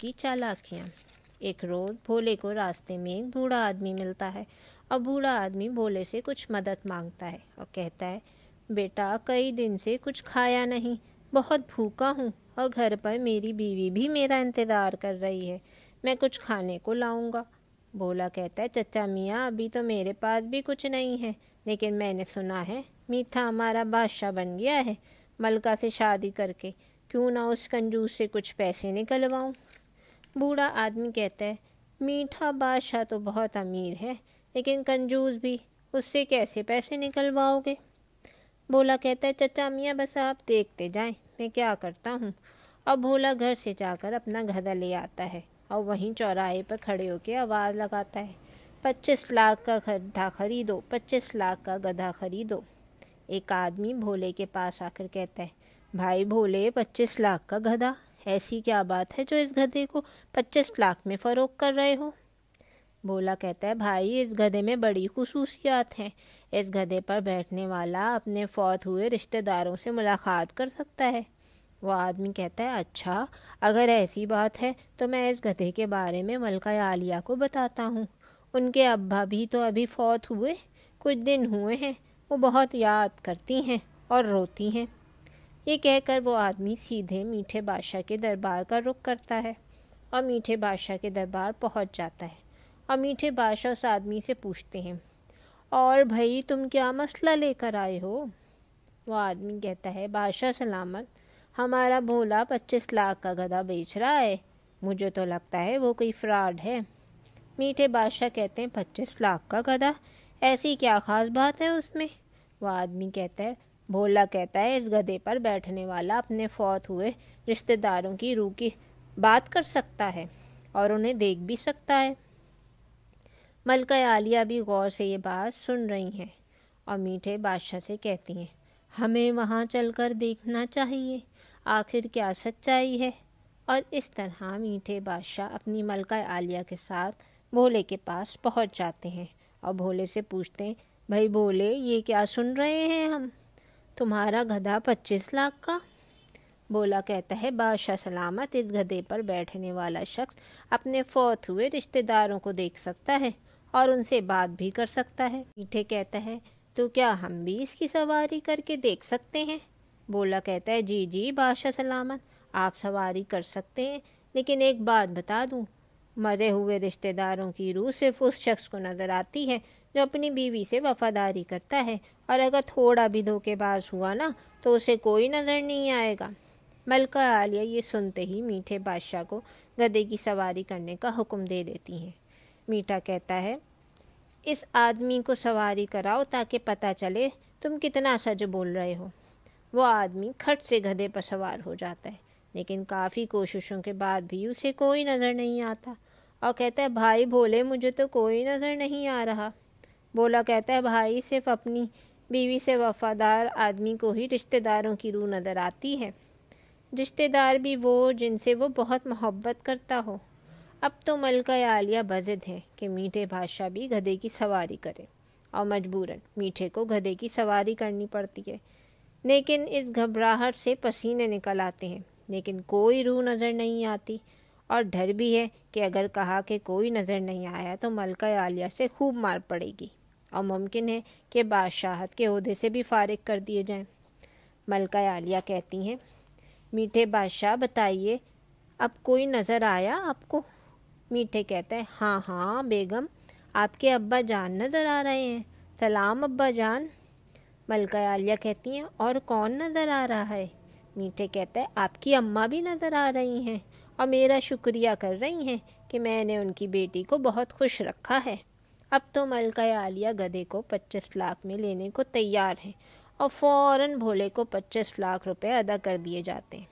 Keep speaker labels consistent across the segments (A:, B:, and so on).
A: की चालाकियाँ। एक रोज़ भोले को रास्ते में एक बूढ़ा आदमी मिलता है और बूढ़ा आदमी भोले से कुछ मदद मांगता है और कहता है, बेटा कई दिन से कुछ खाया नहीं, बहुत भूखा हूँ और घर पर मेरी बीवी भी मेरा इंतज़ार कर रही है, मैं कुछ खाने को लाऊंगा। भोला कहता है, चचा मियाँ अभी तो मेरे पास भी कुछ नहीं है, लेकिन मैंने सुना है मीठा हमारा बादशाह बन गया है मलका से शादी करके, क्यों ना उस कंजूस से कुछ पैसे निकलवाऊं। बूढ़ा आदमी कहता है, मीठा बादशाह तो बहुत अमीर है, लेकिन कंजूस भी, उससे कैसे पैसे निकलवाओगे। भोला कहता है, चचा मियाँ बस आप देखते जाएं मैं क्या करता हूँ। और भोला घर से जाकर अपना गधा ले आता है और वहीं चौराहे पर खड़े होकर आवाज़ लगाता है, 25 लाख का गधा खरीदो, 25 लाख का गधा खरीदो। एक आदमी भोले के पास आकर कहता है, भाई भोले 25 लाख का गधा, ऐसी क्या बात है जो इस गधे को 25 लाख में फ़रोख्त कर रहे हो। भोला कहता है, भाई इस गधे में बड़ी खुसूसियात हैं, इस गधे पर बैठने वाला अपने फौत हुए रिश्तेदारों से मुलाकात कर सकता है। वो आदमी कहता है, अच्छा अगर ऐसी बात है तो मैं इस गधे के बारे में मलका आलिया को बताता हूँ, उनके अब्बा भी तो अभी फौत हुए, कुछ दिन हुए हैं, वो बहुत याद करती हैं और रोती हैं। ये कहकर वो आदमी सीधे मीठे बादशाह के दरबार का रुख करता है और मीठे बादशाह के दरबार पहुंच जाता है। और मीठे बादशाह उस आदमी से पूछते हैं, और भाई तुम क्या मसला लेकर आए हो। वो आदमी कहता है, बादशाह सलामत, हमारा भोला 25 लाख का गधा बेच रहा है, मुझे तो लगता है वो कोई फ्रॉड है। मीठे बादशाह कहते हैं, 25 लाख का गधा, ऐसी क्या खास बात है उसमें। वो आदमी कहता है, भोला कहता है इस गधे पर बैठने वाला अपने फौत हुए रिश्तेदारों की रूह की बात कर सकता है और उन्हें देख भी सकता है। मलका आलिया भी गौर से ये बात सुन रही हैं और मीठे बादशाह से कहती हैं, हमें वहाँ चलकर देखना चाहिए आखिर क्या सच्चाई है। और इस तरह मीठे बादशाह अपनी मलका आलिया के साथ भोले के पास पहुँच जाते हैं और भोले से पूछते हैं, भाई भोले ये क्या सुन रहे हैं हम, तुम्हारा गधा 25 लाख का। भोला कहता है, बादशाह सलामत, इस गधे पर बैठने वाला शख्स अपने फौत हुए रिश्तेदारों को देख सकता है और उनसे बात भी कर सकता है। मीठे कहता है, तो क्या हम भी इसकी सवारी करके देख सकते हैं। भोला कहता है, जी जी बादशाह सलामत, आप सवारी कर सकते हैं, लेकिन एक बात बता दूं, मरे हुए रिश्तेदारों की रूह सिर्फ उस शख्स को नज़र आती है जो अपनी बीवी से वफादारी करता है, और अगर थोड़ा भी धोखेबाज हुआ ना तो उसे कोई नज़र नहीं आएगा। मलका आलिया ये सुनते ही मीठे बादशाह को गधे की सवारी करने का हुक्म दे देती हैं। मीठा कहता है, इस आदमी को सवारी कराओ ताकि पता चले तुम कितना सच बोल रहे हो। वो आदमी खट से गधे पर सवार हो जाता है, लेकिन काफ़ी कोशिशों के बाद भी उसे कोई नज़र नहीं आता और कहता है, भाई भोले मुझे तो कोई नज़र नहीं आ रहा। भोला कहता है, भाई सिर्फ अपनी बीवी से वफादार आदमी को ही रिश्तेदारों की रूह नज़र आती है, रिश्तेदार भी वो जिनसे वो बहुत मोहब्बत करता हो। अब तो मलका आलिया बज़िद है कि मीठे बादशाह भी गधे की सवारी करे और मजबूरन मीठे को गधे की सवारी करनी पड़ती है। लेकिन इस घबराहट से पसीने निकल आते हैं, लेकिन कोई रूह नज़र नहीं आती और डर भी है कि अगर कहा कि कोई नज़र नहीं आया तो मलका आलिया से खूब मार पड़ेगी और मुमकिन है कि बादशाहत के ओहदे से भी फारिग कर दिए जाएं। मलका आलिया कहती हैं, मीठे बादशाह बताइए, अब कोई नज़र आया आपको। मीठे कहता है, हाँ हाँ बेगम, आपके अब्बा जान नज़र आ रहे हैं, सलाम अब्बा जान। मलका आलिया कहती हैं, और कौन नज़र आ रहा है। मीठे कहता है, आपकी अम्मा भी नज़र आ रही हैं और मेरा शुक्रिया कर रही हैं कि मैंने उनकी बेटी को बहुत खुश रखा है। अब तो मलका आलिया गधे को 25 लाख में लेने को तैयार है और फ़ौरन भोले को 25 लाख रुपए अदा कर दिए जाते हैं।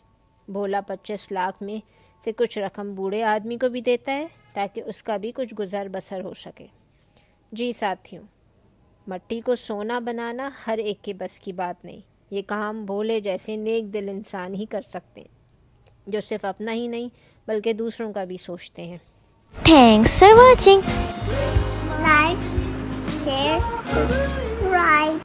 A: भोला 25 लाख में से कुछ रकम बूढ़े आदमी को भी देता है ताकि उसका भी कुछ गुजर बसर हो सके। जी साथियों, मट्टी को सोना बनाना हर एक के बस की बात नहीं, ये काम भोले जैसे नेक दिल इंसान ही कर सकते हैं जो सिर्फ अपना ही नहीं बल्कि दूसरों का भी सोचते हैं।
B: Thanks for watching.
C: Like, share, subscribe.